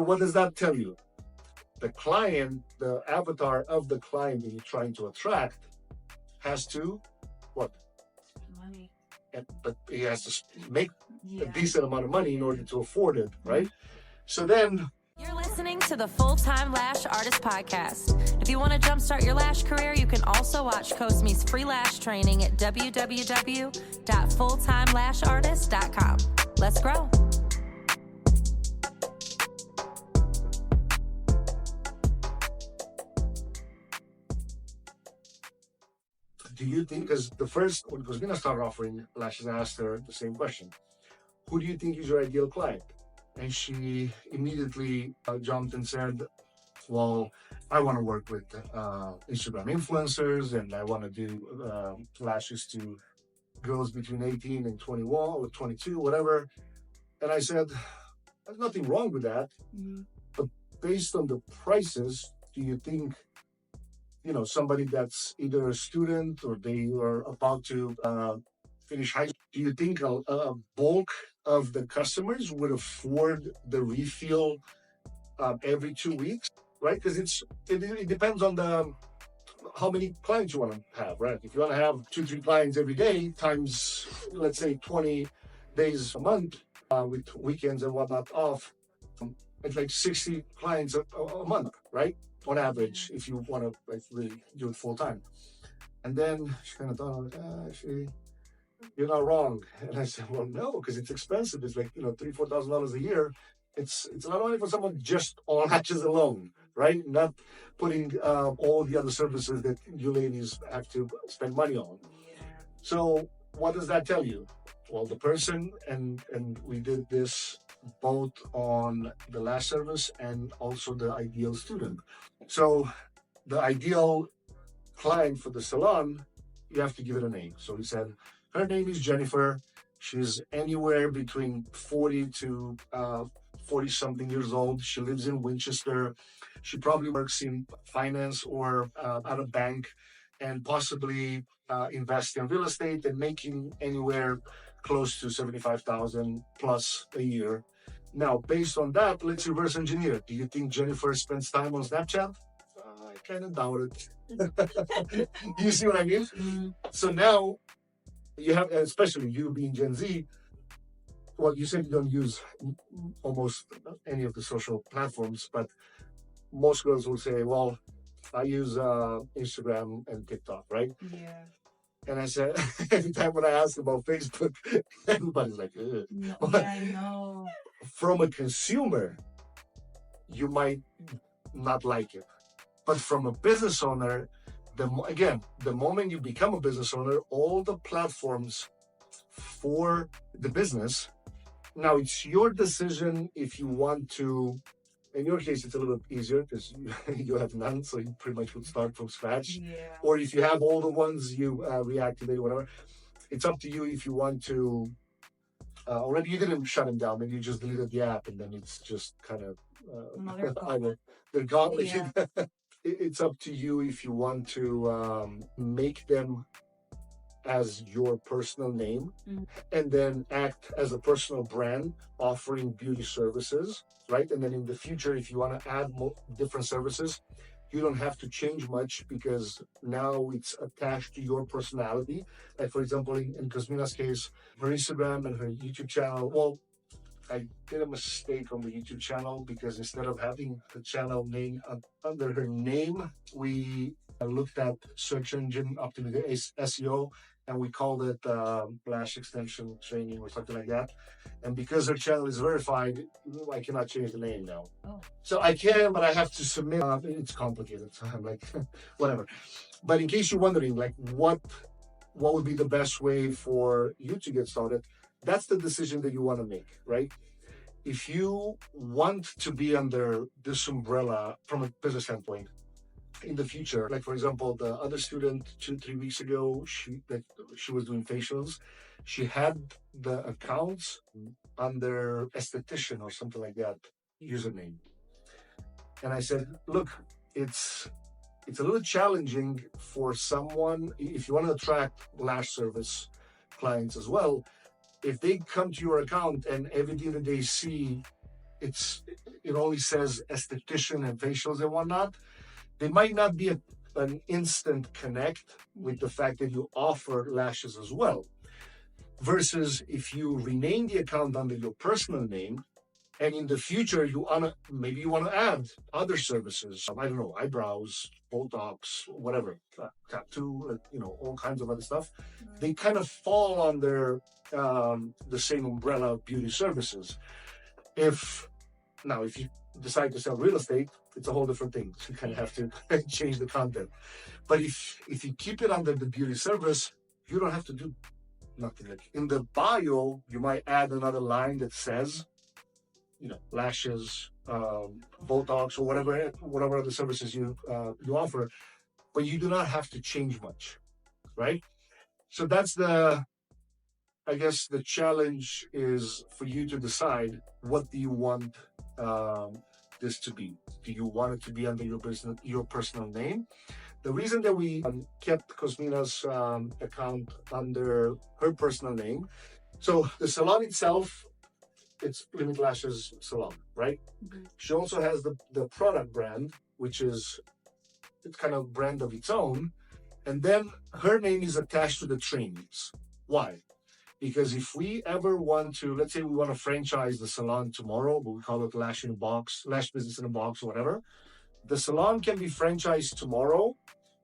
What does that tell you? The client, the avatar of the client that you're trying to attract has to what? Money. But he has to make a Yeah. decent amount of money in order to afford it, right? So then You're listening to the Full-Time Lash Artist Podcast. If you want to jumpstart your lash career, you can also watch Cosme's free lash training at www.fulltimelashartist.com. Let's grow. do you think, because the first, when Cosmina started offering lashes, I asked her the same question. Who do you think is your ideal client? And she immediately jumped and said, well, I want to work with Instagram influencers, and I want to do lashes to girls between 18 and 21 or 22, whatever. And I said, there's nothing wrong with that. Mm-hmm. But based on the prices, do you think, somebody that's either a student or they are about to finish high school, do you think a bulk of the customers would afford the refill every 2 weeks, right? Because it depends on how many clients you want to have, right? If you want to have 2-3 clients every day times, let's say 20 days a month with weekends and whatnot off, it's like 60 clients a month, right? On average, if you want to really do it full time. And then she kind of thought, actually, you're not wrong. And I said, well, no, because it's expensive. It's like, $3,000-$4,000 a year. It's not only for someone just on lashes alone, right? Not putting all the other services that you ladies have to spend money on. Yeah. So what does that tell you? Well, the person, and we did this both on the lash service and also the ideal student. So the ideal client for the salon, you have to give it a name. So he said, her name is Jennifer. She's anywhere between 40 to 40-something years old. She lives in Winchester. She probably works in finance or at a bank, and possibly invest in real estate and making anywhere close to $75,000 plus a year. Now, based on that, let's reverse engineer. Do you think Jennifer spends time on Snapchat? I kind of doubt it. You see what I mean? Mm-hmm. So now you have, especially you being Gen Z, well, you said you don't use almost any of the social platforms, but most girls will say, well, I use Instagram and TikTok, right? Yeah. And I said, every time when I ask about Facebook, everybody's like, ugh. No, yeah, I know. From a consumer, you might not like it. But from a business owner, the moment you become a business owner, all the platforms for the business, now it's your decision if you want to. In your case, it's a little bit easier because you have none, so you pretty much would start from scratch. Yeah. Or if you have all the ones you reactivate or whatever, it's up to you if you want to. Or maybe you didn't shut them down, maybe you just deleted the app, and then it's just kind of they're gone. Yeah. It's up to you if you want to make them as your personal name, and then act as a personal brand offering beauty services, right? And then in the future, if you want to add different services, you don't have to change much because now it's attached to your personality. Like, for example, in Cosmina's case, her Instagram and her YouTube channel, well, I did a mistake on the YouTube channel because instead of having the channel name under her name, we looked at search engine optimization, SEO, and we called it Lash Extension Training or something like that. And because her channel is verified, I cannot change the name now. Oh. So I can, but I have to submit. It's complicated. So I'm like, whatever. But in case you're wondering, like, what would be the best way for you to get started? That's the decision that you want to make, right? If you want to be under this umbrella from a business standpoint in the future, like for example, the other student 2-3 weeks ago, she was doing facials. She had the accounts under esthetician or something like that username. And I said, look, it's a little challenging for someone, if you want to attract lash service clients as well, if they come to your account and everything that they see it only says esthetician and facials and whatnot, they might not be an instant connect with the fact that you offer lashes as well. Versus if you rename the account under your personal name, and in the future maybe you want to add other services. I don't know, eyebrows, Botox, whatever, tattoo, all kinds of other stuff. They kind of fall under the same umbrella of beauty services. If you decide to sell real estate, it's a whole different thing. You kind of have to change the content. But if you keep it under the beauty service, you don't have to do nothing. Like in the bio, you might add another line that says, lashes, Botox, or whatever other services you offer, but you do not have to change much, right? So that's I guess the challenge is for you to decide, what do you want this to be? Do you want it to be under your personal name? The reason that we kept Cosmina's account under her personal name, so the salon itself, it's Limit Lashes Salon, right? Mm-hmm. She also has the product brand, which is it's kind of brand of its own. And then her name is attached to the trainings. Why? Because if we ever want to, let's say we want to franchise the salon tomorrow, but we call it Lash in a Box, Lash Business in a Box, or whatever, the salon can be franchised tomorrow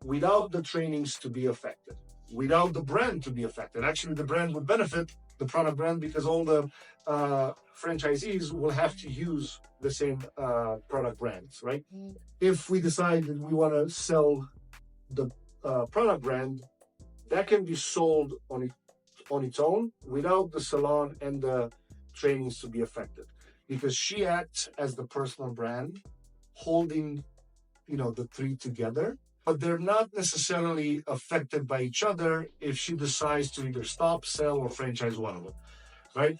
without the trainings to be affected, without the brand to be affected. Actually, the brand would benefit, the product brand, because all the franchisees will have to use the same product brands, right? If we decide that we want to sell the product brand, that can be sold on its own without the salon and the trainings to be affected, because she acts as the personal brand, holding the three together, but they're not necessarily affected by each other if she decides to either stop, sell, or franchise one of them, right?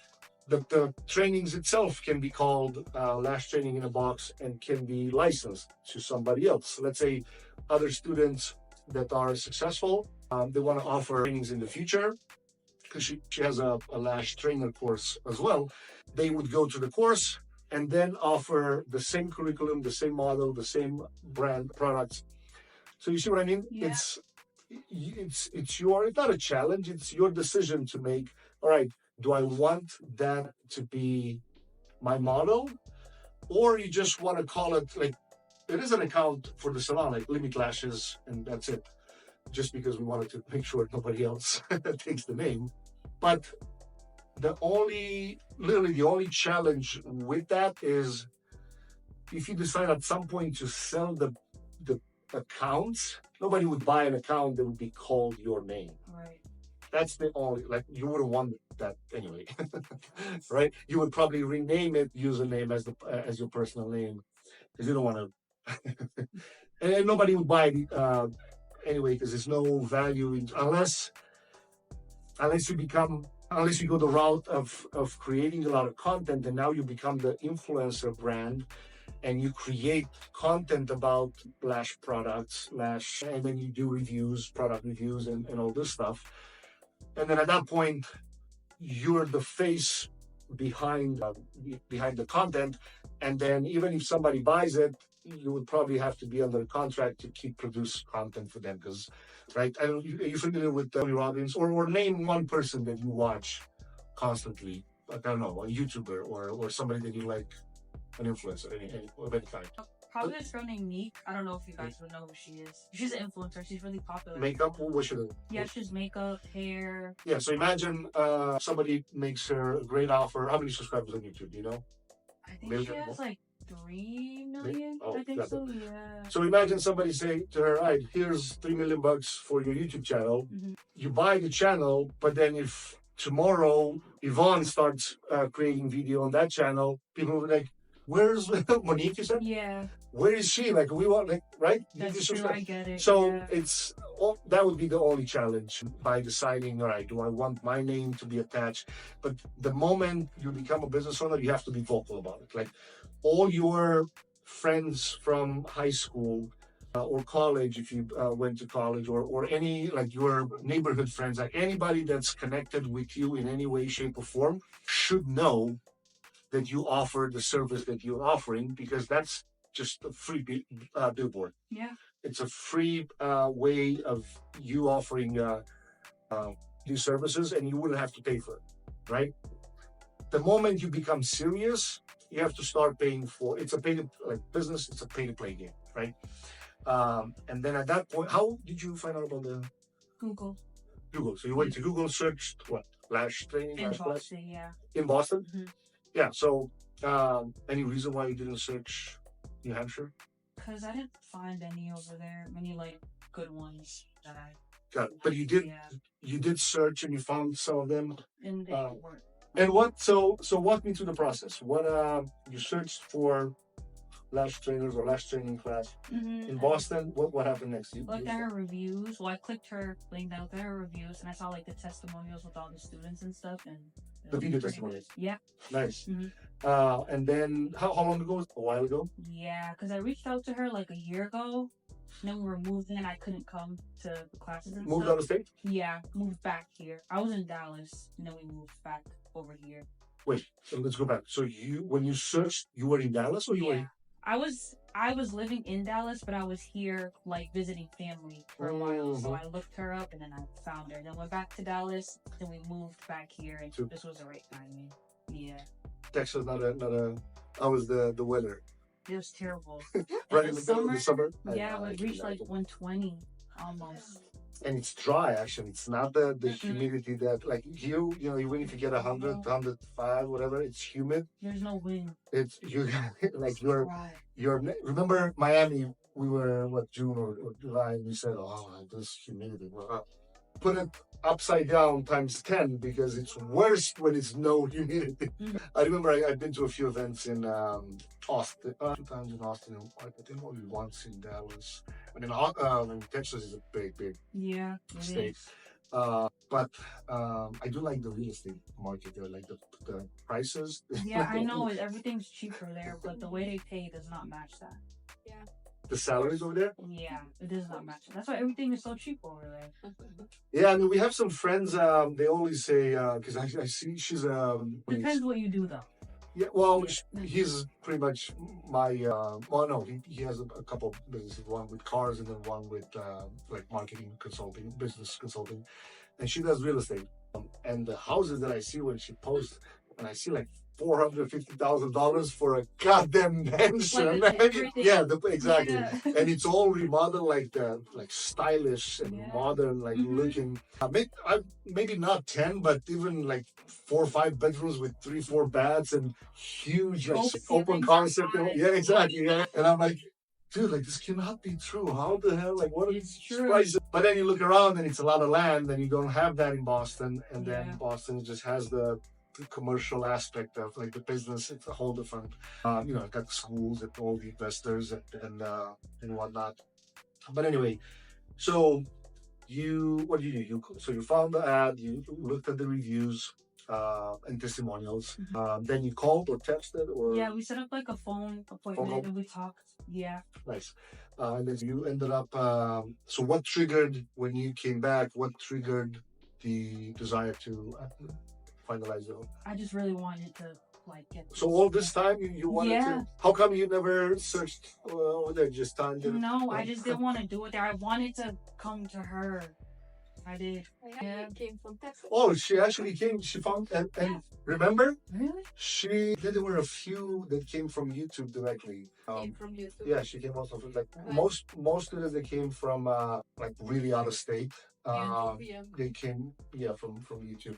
The trainings itself can be called Lash Training in a Box and can be licensed to somebody else. Let's say other students that are successful, they want to offer trainings in the future, because she has a lash trainer course as well. They would go to the course and then offer the same curriculum, the same model, the same brand products. So you see what I mean? Yeah. It's not a challenge. It's your decision to make. All right, do I want that to be my model, or you just want to call it like it is an account for the salon, like Limit Lashes, and that's it. Just because we wanted to make sure nobody else takes the name. But literally the only challenge with that is if you decide at some point to sell the accounts, nobody would buy an account that would be called your name. Right. That's the only, you wouldn't want that anyway, right? You would probably rename it username as your personal name, because you don't want to, and nobody would buy it anyway, because there's no value unless you go the route of creating a lot of content, and now you become the influencer brand, and you create content about lash products, and then you do product reviews, and all this stuff. And then at that point, you're the face behind the content. And then even if somebody buys it, you would probably have to be under contract to keep produce content for them. Because, right? Are you familiar with Tony Robbins? Or name one person that you watch constantly. I don't know, a YouTuber or somebody that you like, an influencer of any kind. Probably this girl named Meek. I don't know if you guys would know who she is. She's an influencer. She's really popular. Makeup? What should it? Yeah, she's makeup, hair. Yeah, so imagine somebody makes her a great offer. How many subscribers on YouTube, do you know? I think she has like 3 million. I think so, yeah. So imagine somebody say to her, all right, here's $3 million for your YouTube channel. Mm-hmm. You buy the channel, but then if tomorrow Yvonne starts creating video on that channel, people will be like, where's Monique, you said? Yeah. Where is she? Like, we want, right? That's true, I get it. So yeah. That would be the only challenge, by deciding, all right, do I want my name to be attached? But the moment you become a business owner, you have to be vocal about it. Like, all your friends from high school or college, if you went to college, or any, like your neighborhood friends, like anybody that's connected with you in any way, shape, or form, should know that you offer the service that you're offering, because that's just a free billboard. Yeah. It's a free way of you offering uh, these services, and you wouldn't have to pay for it, right? The moment you become serious, you have to start paying for. It's a pay to like business. It's a pay to play game, right? And then at that point, how did you find out about the Google. Google? So you went to Google, searched what Lash training, In Lash class Boston, yeah. in Boston. Mhm. Yeah. So any reason why you didn't search New Hampshire? Because I didn't find any over there, many like good ones that I. Got it. But you did. Yeah. You did search and you found some of them. And they Uh, weren't. And what? So walk me through the process. What you searched for Lash trainers or Lash training class Mm-hmm. in Boston. What happened next? Looked at her reviews. Well, I clicked her link down at her reviews, and I saw like the testimonials with all the students and stuff, and it The was video pretty testimonials. good. Yeah. Nice. Mhm. And then how long ago? A while ago. Yeah, because I reached out to her like a year ago. And then we were moving, and I couldn't come to the classes and Moved stuff. out of state. Yeah, moved back here. I was in Dallas, and then we moved back over here. Wait. So let's go back. So when you searched, you were in Dallas, or you were? Yeah, I was living in Dallas, but I was here like visiting family for a while. So I looked her up, and then I found her. Then went back to Dallas. Then we moved back here, and this was the right timing. Yeah. Texas, not a. How was the weather? It was terrible. Right In in the the middle of the summer. Yeah, I we can reached like imagine. 120 almost. And it's dry actually. It's not the Mhm. humidity that like you know, even if you get 100, 105, whatever, it's humid. There's no wind. It's you like It's you're dry. remember Miami, we were what, June or July, and we said, oh, this humidity. Well, put it upside down times 10, because it's worse when it's no humidity. Mhm. I remember I've been to a few events in Austin, 2 times in Austin, and I think only once in Dallas. I mean, Texas is a big Yeah, it state. is. But I do like the real estate market there, like the prices. Yeah, I know everything's cheaper there, but the way they pay does not match that. The salaries over there. Yeah, it does not match it. That's why everything is so cheap over there. Yeah, I mean, we have some friends. They always say, because I see she's Depends what you do though. yeah. Well, he's pretty much my. Well, no, he has a couple businesses. One with cars, and then one with like marketing consulting, business consulting, and she does real estate. And the houses that I see when she posts, and I see like $450,000 for a goddamn mansion. Like everything. Yeah, exactly. Yeah. And it's all remodeled like stylish and Yeah. modern, like Mhm. looking. Maybe not 10, but even like 4 or 5 bedrooms with 3, 4 baths and huge like open concept. Yeah, exactly. Yeah. And I'm like, dude, like this cannot be true. How the hell? Like, what is It's true. prices? But then you look around and it's a lot of land, and you don't have that in Boston. And then Yeah. Boston just has the commercial aspect of like the business. It's a whole different, you know, got the schools and all the investors and whatnot. But anyway, so what did you do? You found the ad, you looked at the reviews and testimonials. Then you called or texted or Yeah, we set up like a phone appointment call? and we talked. Yeah. nice. And then you ended up. So what triggered when you came back? What triggered the desire to finalize it? I just really wanted to like get So all this time you wanted Yeah. to. How come you never searched over there? Just time didn't. No, I just didn't want to do it there. I wanted to come to her. I did. I came from Texas. Oh, she actually came. She found and remember, Really? there were a few that came from YouTube directly. Came from YouTube. Yeah, she came also from like Right. most students that came from like really out of state. And PM. They came from YouTube.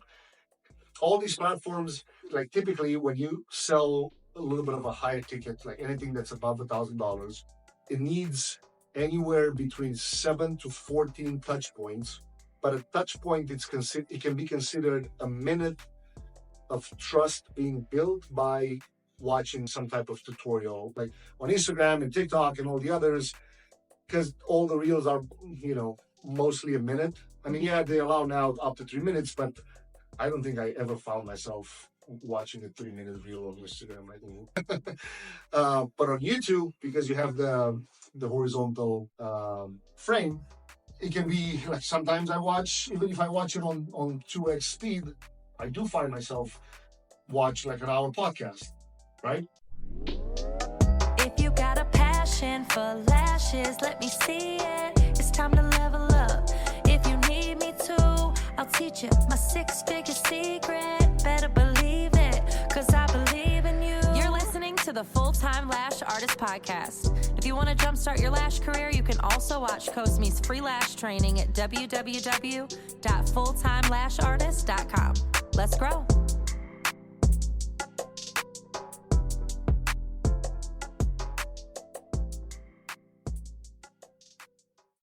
All these platforms, like typically when you sell a little bit of a higher ticket, like anything that's above $1,000, it needs anywhere between 7 to 14 touch points. But a touch point, it can be considered a minute of trust being built by watching some type of tutorial, like on Instagram and TikTok and all the others, because all the reels are, you know, mostly a minute. I mean, yeah, they allow now up to 3 minutes, but I don't think I ever found myself watching a 3-minute reel on Instagram. I think. But on YouTube, because you have the horizontal frame, it can be like sometimes I watch, even if I watch it on 2x speed, I do find myself watch like an hour podcast. right? If you got a passion for lashes, let me see it. It's time to level up. If you need me to, I'll teach you my 6-figure secret. Better believe it, cause I believe in you. You're listening to the Full-Time Lash Artist Podcast. If you want to jumpstart your lash career, you can also watch Cosme's free lash training at www.fulltimelashartist.com. Let's grow.